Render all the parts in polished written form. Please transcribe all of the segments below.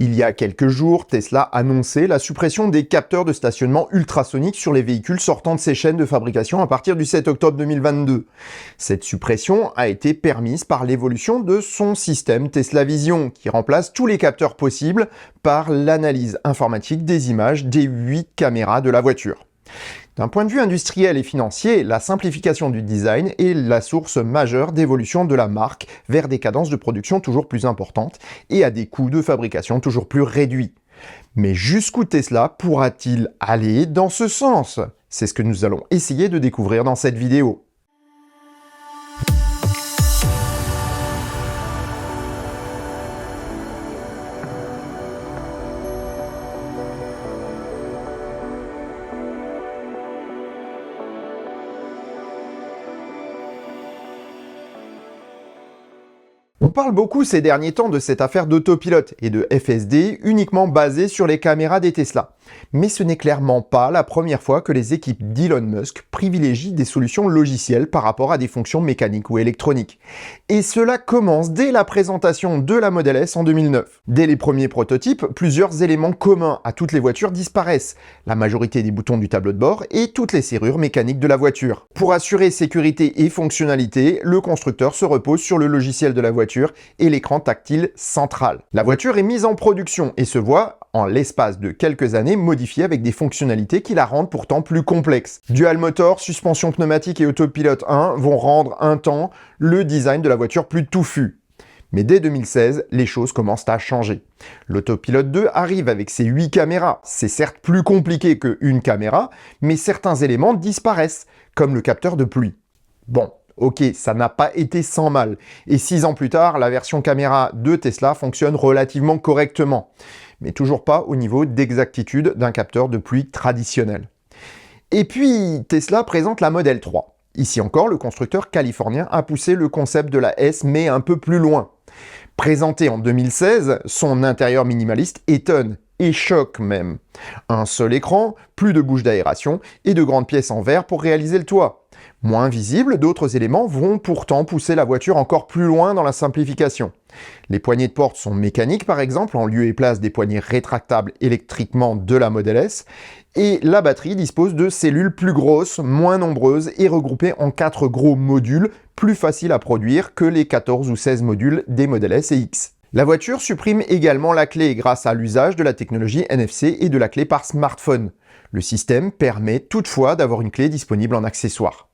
Il y a quelques jours, Tesla annonçait la suppression des capteurs de stationnement ultrasoniques sur les véhicules sortant de ses chaînes de fabrication à partir du 7 octobre 2022. Cette suppression a été permise par l'évolution de son système Tesla Vision, qui remplace tous les capteurs possibles par l'analyse informatique des images des 8 caméras de la voiture. D'un point de vue industriel et financier, la simplification du design est la source majeure d'évolution de la marque vers des cadences de production toujours plus importantes et à des coûts de fabrication toujours plus réduits. Mais jusqu'où Tesla pourra-t-il aller dans ce sens? C'est ce que nous allons essayer de découvrir dans cette vidéo. On parle beaucoup ces derniers temps de cette affaire d'autopilote et de FSD uniquement basée sur les caméras des Tesla. Mais ce n'est clairement pas la première fois que les équipes d'Elon Musk privilégient des solutions logicielles par rapport à des fonctions mécaniques ou électroniques. Et cela commence dès la présentation de la Model S en 2009. Dès les premiers prototypes, plusieurs éléments communs à toutes les voitures disparaissent. La majorité des boutons du tableau de bord et toutes les serrures mécaniques de la voiture. Pour assurer sécurité et fonctionnalité, le constructeur se repose sur le logiciel de la voiture et l'écran tactile central. La voiture est mise en production et se voit, en l'espace de quelques années, modifiée avec des fonctionnalités qui la rendent pourtant plus complexe. Dual motor, suspension pneumatique et autopilote 1 vont rendre un temps le design de la voiture plus touffu. Mais dès 2016, les choses commencent à changer. L'Autopilote 2 arrive avec ses 8 caméras. C'est certes plus compliqué qu'une caméra, mais certains éléments disparaissent, comme le capteur de pluie. Bon. Ok, ça n'a pas été sans mal. Et 6 ans plus tard, la version caméra de Tesla fonctionne relativement correctement. Mais toujours pas au niveau d'exactitude d'un capteur de pluie traditionnel. Et puis, Tesla présente la Model 3. Ici encore, le constructeur californien a poussé le concept de la S, mais un peu plus loin. Présenté en 2016, son intérieur minimaliste étonne, et choque même. Un seul écran, plus de bouches d'aération et de grandes pièces en verre pour réaliser le toit. Moins visibles, d'autres éléments vont pourtant pousser la voiture encore plus loin dans la simplification. Les poignées de porte sont mécaniques par exemple, en lieu et place des poignées rétractables électriquement de la Model S, et la batterie dispose de cellules plus grosses, moins nombreuses et regroupées en 4 gros modules, plus faciles à produire que les 14 ou 16 modules des Model S et X. La voiture supprime également la clé grâce à l'usage de la technologie NFC et de la clé par smartphone. Le système permet toutefois d'avoir une clé disponible en accessoire.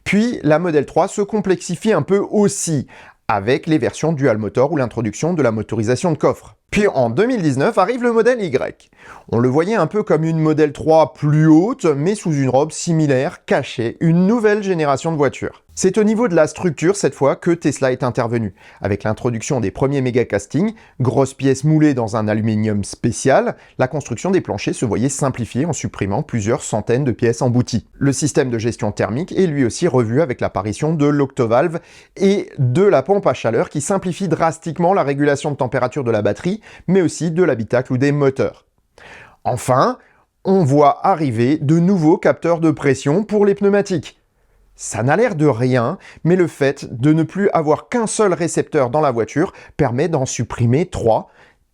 Puis, la Model 3 se complexifie un peu aussi, avec les versions dual motor ou l'introduction de la motorisation de coffre. Puis en 2019 arrive le modèle Y. On le voyait un peu comme une Model 3 plus haute, mais sous une robe similaire, cachait une nouvelle génération de voitures. C'est au niveau de la structure cette fois que Tesla est intervenu, avec l'introduction des premiers méga castings, grosses pièces moulées dans un aluminium spécial, la construction des planchers se voyait simplifiée en supprimant plusieurs centaines de pièces embouties. Le système de gestion thermique est lui aussi revu avec l'apparition de l'octovalve et de la pompe à chaleur qui simplifie drastiquement la régulation de température de la batterie, mais aussi de l'habitacle ou des moteurs. Enfin, on voit arriver de nouveaux capteurs de pression pour les pneumatiques. Ça n'a l'air de rien, mais le fait de ne plus avoir qu'un seul récepteur dans la voiture permet d'en supprimer 3,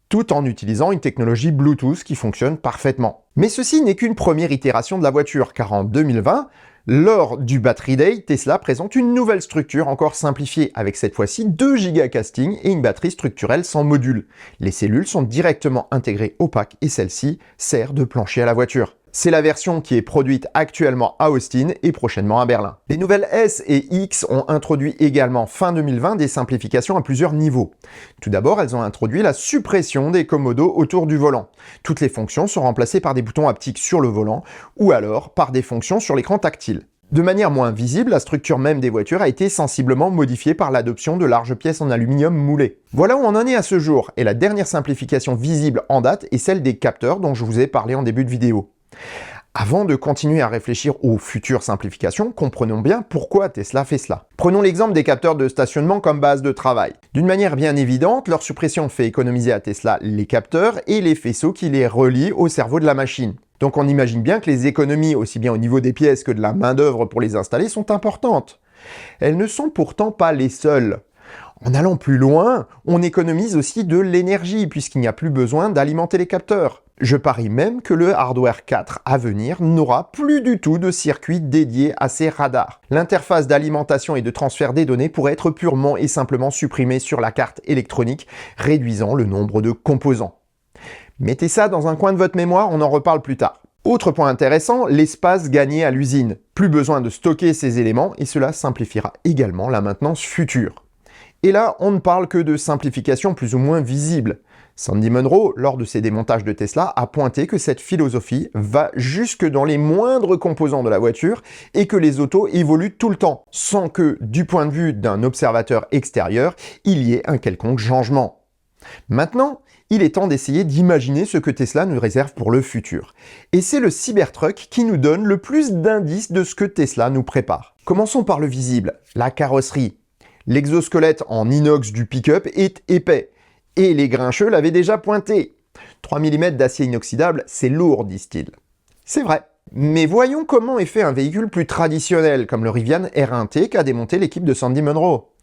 tout en utilisant une technologie Bluetooth qui fonctionne parfaitement. Mais ceci n'est qu'une première itération de la voiture, car en 2020, lors du Battery Day, Tesla présente une nouvelle structure encore simplifiée, avec cette fois-ci 2 gigacastings et une batterie structurelle sans module. Les cellules sont directement intégrées au pack et celle-ci sert de plancher à la voiture. C'est la version qui est produite actuellement à Austin et prochainement à Berlin. Les nouvelles S et X ont introduit également fin 2020 des simplifications à plusieurs niveaux. Tout d'abord, elles ont introduit la suppression des commodos autour du volant. Toutes les fonctions sont remplacées par des boutons haptiques sur le volant ou alors par des fonctions sur l'écran tactile. De manière moins visible, la structure même des voitures a été sensiblement modifiée par l'adoption de larges pièces en aluminium moulées. Voilà où on en est à ce jour, et la dernière simplification visible en date est celle des capteurs dont je vous ai parlé en début de vidéo. Avant de continuer à réfléchir aux futures simplifications, comprenons bien pourquoi Tesla fait cela. Prenons l'exemple des capteurs de stationnement comme base de travail. D'une manière bien évidente, leur suppression fait économiser à Tesla les capteurs et les faisceaux qui les relient au cerveau de la machine. Donc on imagine bien que les économies, aussi bien au niveau des pièces que de la main-d'œuvre pour les installer, sont importantes. Elles ne sont pourtant pas les seules. En allant plus loin, on économise aussi de l'énergie puisqu'il n'y a plus besoin d'alimenter les capteurs. Je parie même que le hardware 4 à venir n'aura plus du tout de circuit dédié à ces radars. L'interface d'alimentation et de transfert des données pourrait être purement et simplement supprimée sur la carte électronique, réduisant le nombre de composants. Mettez ça dans un coin de votre mémoire, on en reparle plus tard. Autre point intéressant, l'espace gagné à l'usine. Plus besoin de stocker ces éléments et cela simplifiera également la maintenance future. Et là, on ne parle que de simplification plus ou moins visible. Sandy Munro, lors de ses démontages de Tesla, a pointé que cette philosophie va jusque dans les moindres composants de la voiture et que les autos évoluent tout le temps, sans que, du point de vue d'un observateur extérieur, il y ait un quelconque changement. Maintenant, il est temps d'essayer d'imaginer ce que Tesla nous réserve pour le futur. Et c'est le Cybertruck qui nous donne le plus d'indices de ce que Tesla nous prépare. Commençons par le visible, la carrosserie. L'exosquelette en inox du pick-up est épais. Et les grincheux l'avaient déjà pointé. 3 mm d'acier inoxydable, c'est lourd, disent-ils. C'est vrai. Mais voyons comment est fait un véhicule plus traditionnel, comme le Rivian R1T qu'a démonté l'équipe de Sandy Munro.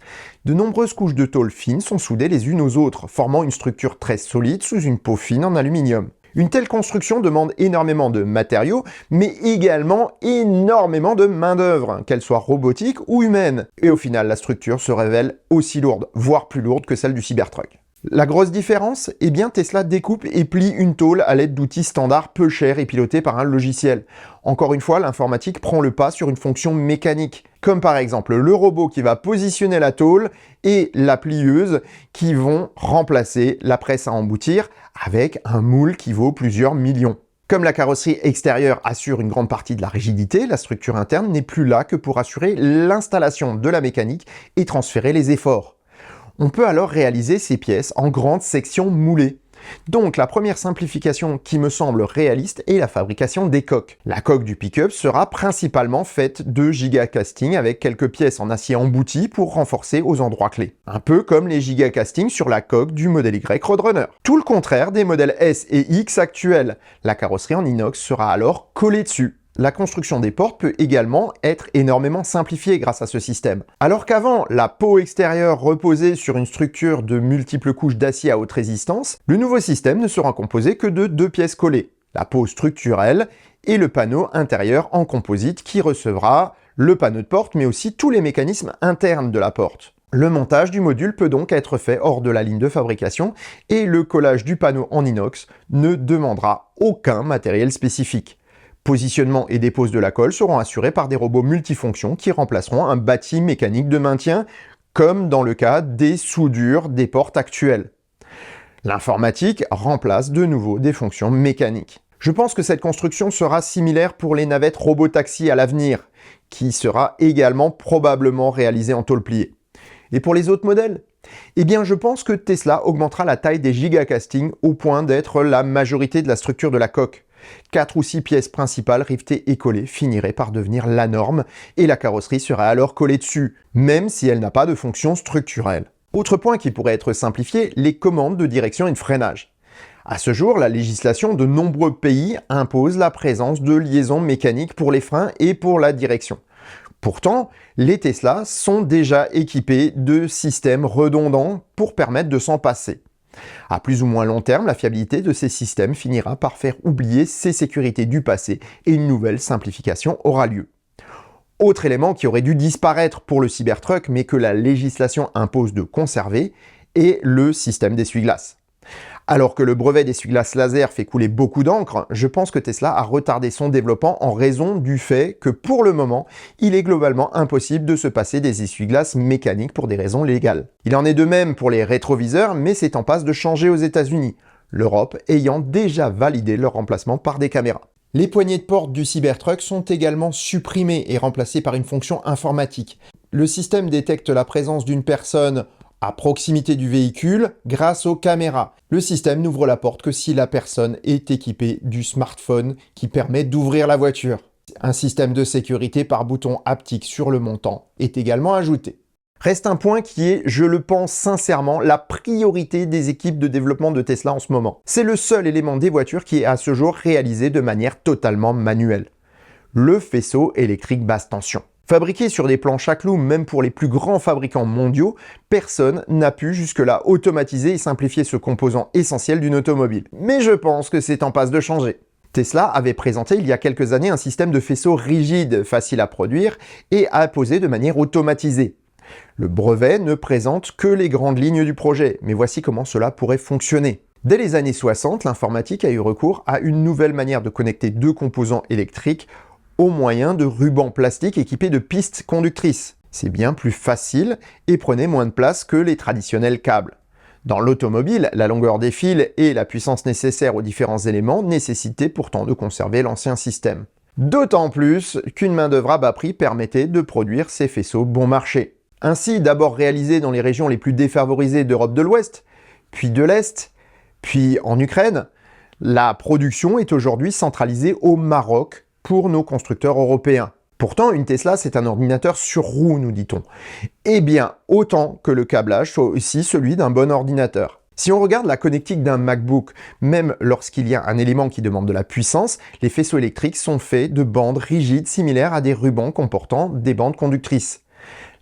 De nombreuses couches de tôle fine sont soudées les unes aux autres, formant une structure très solide sous une peau fine en aluminium. Une telle construction demande énormément de matériaux, mais également énormément de main-d'œuvre, qu'elle soit robotique ou humaine. Et au final, la structure se révèle aussi lourde, voire plus lourde que celle du Cybertruck. La grosse différence, eh bien Tesla découpe et plie une tôle à l'aide d'outils standards peu chers et pilotés par un logiciel. Encore une fois, l'informatique prend le pas sur une fonction mécanique, comme par exemple le robot qui va positionner la tôle et la plieuse qui vont remplacer la presse à emboutir avec un moule qui vaut plusieurs millions. Comme la carrosserie extérieure assure une grande partie de la rigidité, la structure interne n'est plus là que pour assurer l'installation de la mécanique et transférer les efforts. On peut alors réaliser ces pièces en grandes sections moulées. Donc la première simplification qui me semble réaliste est la fabrication des coques. La coque du pick-up sera principalement faite de gigacasting avec quelques pièces en acier embouti pour renforcer aux endroits clés. Un peu comme les gigacastings sur la coque du modèle Y Roadrunner. Tout le contraire des modèles S et X actuels. La carrosserie en inox sera alors collée dessus. La construction des portes peut également être énormément simplifiée grâce à ce système. Alors qu'avant, la peau extérieure reposait sur une structure de multiples couches d'acier à haute résistance, le nouveau système ne sera composé que de 2 pièces collées, la peau structurelle et le panneau intérieur en composite qui recevra le panneau de porte mais aussi tous les mécanismes internes de la porte. Le montage du module peut donc être fait hors de la ligne de fabrication et le collage du panneau en inox ne demandera aucun matériel spécifique. Positionnement et dépose de la colle seront assurés par des robots multifonctions qui remplaceront un bâti mécanique de maintien, comme dans le cas des soudures des portes actuelles. L'informatique remplace de nouveau des fonctions mécaniques. Je pense que cette construction sera similaire pour les navettes robotaxi à l'avenir, qui sera également probablement réalisée en tôle pliée. Et pour les autres modèles ? Eh bien, je pense que Tesla augmentera la taille des gigacastings au point d'être la majorité de la structure de la coque. 4 ou 6 pièces principales rivetées et collées finiraient par devenir la norme et la carrosserie serait alors collée dessus, même si elle n'a pas de fonction structurelle. Autre point qui pourrait être simplifié, les commandes de direction et de freinage. À ce jour, la législation de nombreux pays impose la présence de liaisons mécaniques pour les freins et pour la direction. Pourtant, les Tesla sont déjà équipés de systèmes redondants pour permettre de s'en passer. À plus ou moins long terme, la fiabilité de ces systèmes finira par faire oublier ces sécurités du passé et une nouvelle simplification aura lieu. Autre élément qui aurait dû disparaître pour le Cybertruck mais que la législation impose de conserver est le système d'essuie-glace. Alors que le brevet d'essuie-glace laser fait couler beaucoup d'encre, je pense que Tesla a retardé son développement en raison du fait que pour le moment, il est globalement impossible de se passer des essuie-glaces mécaniques pour des raisons légales. Il en est de même pour les rétroviseurs, mais c'est en passe de changer aux États-Unis, l'Europe ayant déjà validé leur remplacement par des caméras. Les poignées de porte du Cybertruck sont également supprimées et remplacées par une fonction informatique. Le système détecte la présence d'une personne à proximité du véhicule grâce aux caméras. Le système n'ouvre la porte que si la personne est équipée du smartphone qui permet d'ouvrir la voiture. Un système de sécurité par bouton haptique sur le montant est également ajouté. Reste un point qui est, je le pense sincèrement, la priorité des équipes de développement de Tesla en ce moment. C'est le seul élément des voitures qui est à ce jour réalisé de manière totalement manuelle. Le faisceau électrique basse tension. Fabriqué sur des planches à clous, même pour les plus grands fabricants mondiaux, personne n'a pu jusque-là automatiser et simplifier ce composant essentiel d'une automobile. Mais je pense que c'est en passe de changer. Tesla avait présenté il y a quelques années un système de faisceaux rigide, facile à produire et à poser de manière automatisée. Le brevet ne présente que les grandes lignes du projet, mais voici comment cela pourrait fonctionner. Dès les années 60, l'informatique a eu recours à une nouvelle manière de connecter deux composants électriques au moyen de rubans plastiques équipés de pistes conductrices. C'est bien plus facile et prenait moins de place que les traditionnels câbles. Dans l'automobile, la longueur des fils et la puissance nécessaire aux différents éléments nécessitaient pourtant de conserver l'ancien système. D'autant plus qu'une main-d'œuvre à bas prix permettait de produire ces faisceaux bon marché. Ainsi, d'abord réalisés dans les régions les plus défavorisées d'Europe de l'Ouest, puis de l'Est, puis en Ukraine, la production est aujourd'hui centralisée au Maroc pour nos constructeurs européens. Pourtant, une Tesla, c'est un ordinateur sur roue, nous dit-on. Eh bien, autant que le câblage soit aussi celui d'un bon ordinateur. Si on regarde la connectique d'un MacBook, même lorsqu'il y a un élément qui demande de la puissance, les faisceaux électriques sont faits de bandes rigides similaires à des rubans comportant des bandes conductrices.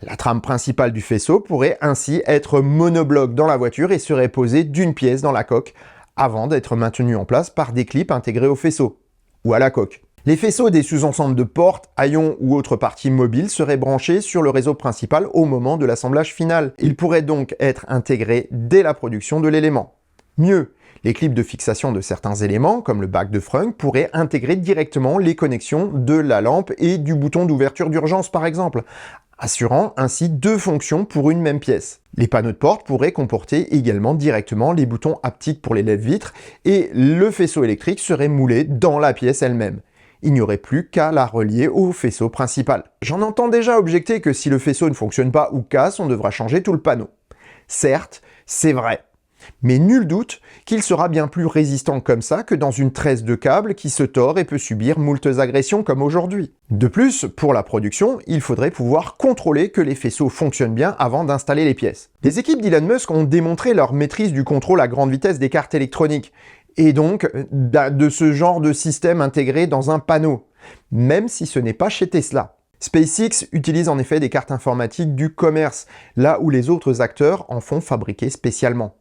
La trame principale du faisceau pourrait ainsi être monobloc dans la voiture et serait posée d'une pièce dans la coque, avant d'être maintenue en place par des clips intégrés au faisceau, ou à la coque. Les faisceaux des sous-ensembles de portes, haillons ou autres parties mobiles seraient branchés sur le réseau principal au moment de l'assemblage final. Ils pourraient donc être intégrés dès la production de l'élément. Mieux, les clips de fixation de certains éléments, comme le bac de Frunk, pourraient intégrer directement les connexions de la lampe et du bouton d'ouverture d'urgence par exemple, assurant ainsi deux fonctions pour une même pièce. Les panneaux de porte pourraient comporter également directement les boutons haptiques pour les lève-vitres et le faisceau électrique serait moulé dans la pièce elle-même. Il n'y aurait plus qu'à la relier au faisceau principal. J'en entends déjà objecter que si le faisceau ne fonctionne pas ou casse, on devra changer tout le panneau. Certes, c'est vrai. Mais nul doute qu'il sera bien plus résistant comme ça que dans une tresse de câble qui se tord et peut subir moultes agressions comme aujourd'hui. De plus, pour la production, il faudrait pouvoir contrôler que les faisceaux fonctionnent bien avant d'installer les pièces. Les équipes d'Elon Musk ont démontré leur maîtrise du contrôle à grande vitesse des cartes électroniques, et donc de ce genre de système intégré dans un panneau, même si ce n'est pas chez Tesla. SpaceX utilise en effet des cartes informatiques du commerce, là où les autres acteurs en font fabriquer spécialement.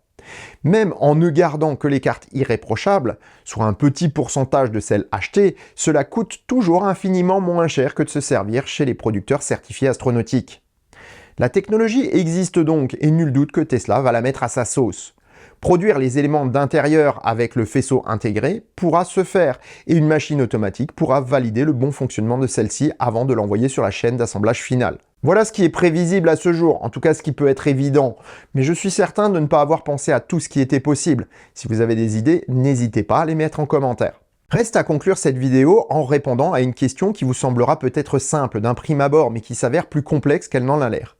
Même en ne gardant que les cartes irréprochables, soit un petit pourcentage de celles achetées, cela coûte toujours infiniment moins cher que de se servir chez les producteurs certifiés astronautiques. La technologie existe donc et nul doute que Tesla va la mettre à sa sauce. Produire les éléments d'intérieur avec le faisceau intégré pourra se faire et une machine automatique pourra valider le bon fonctionnement de celle-ci avant de l'envoyer sur la chaîne d'assemblage finale. Voilà ce qui est prévisible à ce jour, en tout cas ce qui peut être évident, mais je suis certain de ne pas avoir pensé à tout ce qui était possible. Si vous avez des idées, n'hésitez pas à les mettre en commentaire. Reste à conclure cette vidéo en répondant à une question qui vous semblera peut-être simple d'un prime abord, mais qui s'avère plus complexe qu'elle n'en a l'air.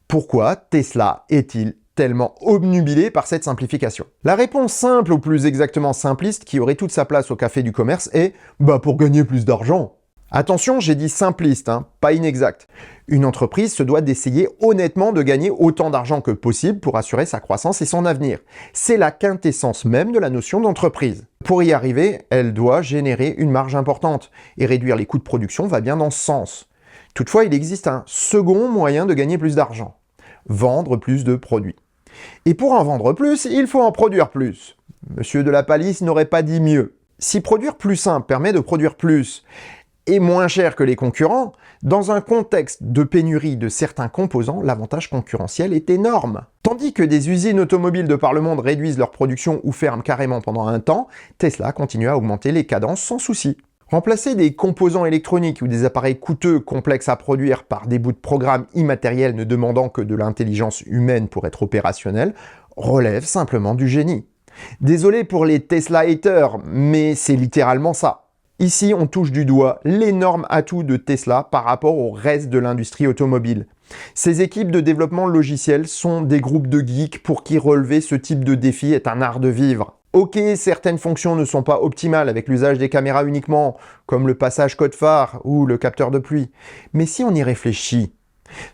Pourquoi Tesla est-il tellement obnubilé par cette simplification? La réponse simple, ou plus exactement simpliste, qui aurait toute sa place au café du commerce est « bah pour gagner plus d'argent ». Attention, j'ai dit simpliste, pas inexact. Une entreprise se doit d'essayer honnêtement de gagner autant d'argent que possible pour assurer sa croissance et son avenir. C'est la quintessence même de la notion d'entreprise. Pour y arriver, elle doit générer une marge importante, et réduire les coûts de production va bien dans ce sens. Toutefois, il existe un second moyen de gagner plus d'argent. Vendre plus de produits. Et pour en vendre plus, il faut en produire plus. Monsieur de la Palisse n'aurait pas dit mieux. Si produire plus simple permet de produire plus, et moins cher que les concurrents, dans un contexte de pénurie de certains composants, l'avantage concurrentiel est énorme. Tandis que des usines automobiles de par le monde réduisent leur production ou ferment carrément pendant un temps, Tesla continue à augmenter les cadences sans souci. Remplacer des composants électroniques ou des appareils coûteux, complexes à produire par des bouts de programme immatériels ne demandant que de l'intelligence humaine pour être opérationnels, relève simplement du génie. Désolé pour les Tesla haters, mais c'est littéralement ça. Ici, on touche du doigt l'énorme atout de Tesla par rapport au reste de l'industrie automobile. Ces équipes de développement logiciel sont des groupes de geeks pour qui relever ce type de défi est un art de vivre. Ok, certaines fonctions ne sont pas optimales avec l'usage des caméras uniquement, comme le passage code phare ou le capteur de pluie. Mais si on y réfléchit,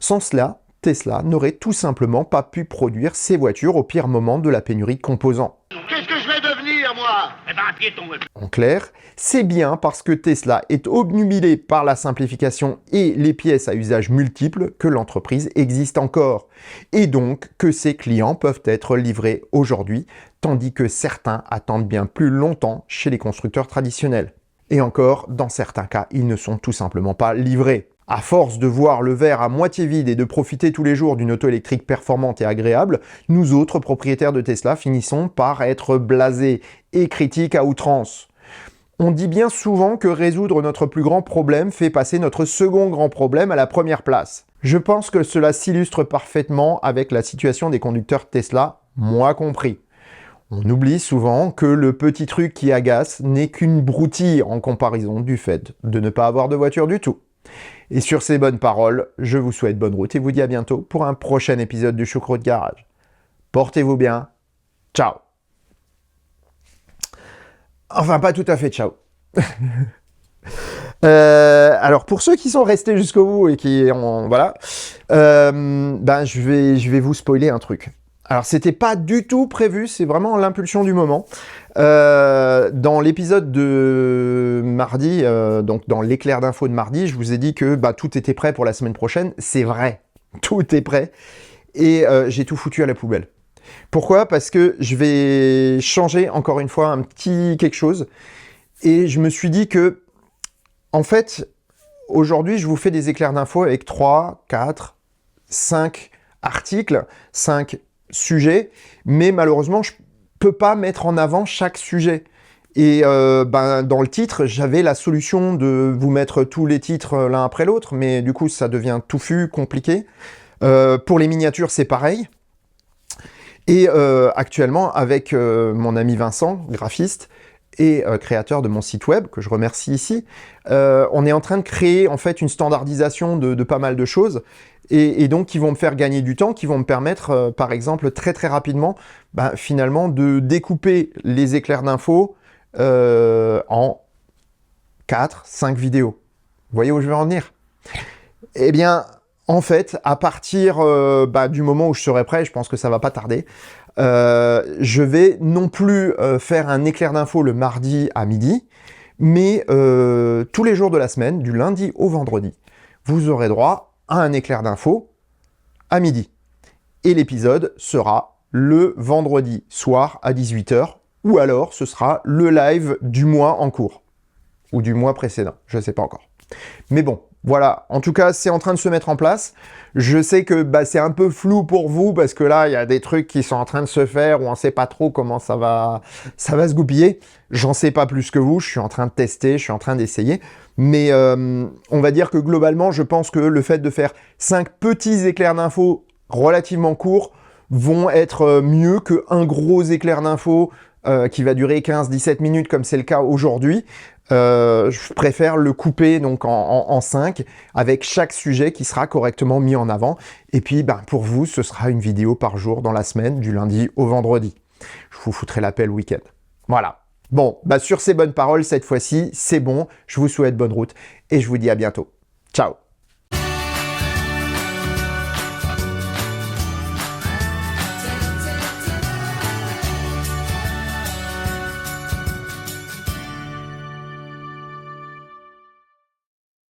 sans cela, Tesla n'aurait tout simplement pas pu produire ses voitures au pire moment de la pénurie de composants. Qu'est-ce que je vais devenir, moi? pas. Eh ben, un piéton. En clair, c'est bien parce que Tesla est obnubilé par la simplification et les pièces à usage multiple que l'entreprise existe encore, et donc que ses clients peuvent être livrés aujourd'hui, tandis que certains attendent bien plus longtemps chez les constructeurs traditionnels. Et encore, dans certains cas, ils ne sont tout simplement pas livrés. À force de voir le verre à moitié vide et de profiter tous les jours d'une auto électrique performante et agréable, nous autres propriétaires de Tesla finissons par être blasés et critiques à outrance. On dit bien souvent que résoudre notre plus grand problème fait passer notre second grand problème à la première place. Je pense que cela s'illustre parfaitement avec la situation des conducteurs Tesla, moi compris. On oublie souvent que le petit truc qui agace n'est qu'une broutille en comparaison du fait de ne pas avoir de voiture du tout. Et sur ces bonnes paroles, je vous souhaite bonne route et vous dis à bientôt pour un prochain épisode du Choucroute Garage. Portez-vous bien. Ciao. Enfin, pas tout à fait ciao. Alors, pour ceux qui sont restés jusqu'au bout et qui ont... Voilà. Je vais vous spoiler un truc. Alors, c'était pas du tout prévu, c'est vraiment l'impulsion du moment. Dans l'épisode de mardi, donc dans l'éclair d'info de mardi, je vous ai dit que tout était prêt pour la semaine prochaine. C'est vrai, tout est prêt. Et j'ai tout foutu à la poubelle. Pourquoi? Parce que je vais changer encore une fois un petit quelque chose. Et je me suis dit que, en fait, aujourd'hui, je vous fais des éclairs d'info avec 3, 4, 5 articles, 5 sujets, mais malheureusement, je peux pas mettre en avant chaque sujet. Et dans le titre, j'avais la solution de vous mettre tous les titres l'un après l'autre, mais du coup, ça devient touffu, compliqué. Pour les miniatures, c'est pareil. Et actuellement, avec mon ami Vincent, graphiste, et créateur de mon site web, que je remercie ici, on est en train de créer en fait une standardisation de pas mal de choses, et donc qui vont me faire gagner du temps, qui vont me permettre, par exemple, très très rapidement, finalement, de découper les éclairs d'infos en 4, 5 vidéos. Vous voyez où je veux en venir? Eh bien, en fait, à partir du moment où je serai prêt, je pense que ça va pas tarder, je vais non plus faire un éclair d'info le mardi à midi, mais tous les jours de la semaine, du lundi au vendredi, vous aurez droit à un éclair d'info à midi. Et l'épisode sera le vendredi soir à 18 h, ou alors ce sera le live du mois en cours, ou du mois précédent, je ne sais pas encore. Mais bon, voilà, en tout cas, c'est en train de se mettre en place. Je sais que c'est un peu flou pour vous, parce que là, il y a des trucs qui sont en train de se faire, où on ne sait pas trop comment ça va se goupiller. J'en sais pas plus que vous, je suis en train de tester, je suis en train d'essayer. Mais on va dire que globalement, je pense que le fait de faire 5 petits éclairs d'infos relativement courts vont être mieux qu'un gros éclair d'infos qui va durer 15-17 minutes, comme c'est le cas aujourd'hui. Je préfère le couper donc en 5, avec chaque sujet qui sera correctement mis en avant. Et puis, pour vous, ce sera une vidéo par jour dans la semaine, du lundi au vendredi. Je vous foutrai la paix le week-end. Voilà. Bon, sur ces bonnes paroles, cette fois-ci, c'est bon. Je vous souhaite bonne route et je vous dis à bientôt. Ciao.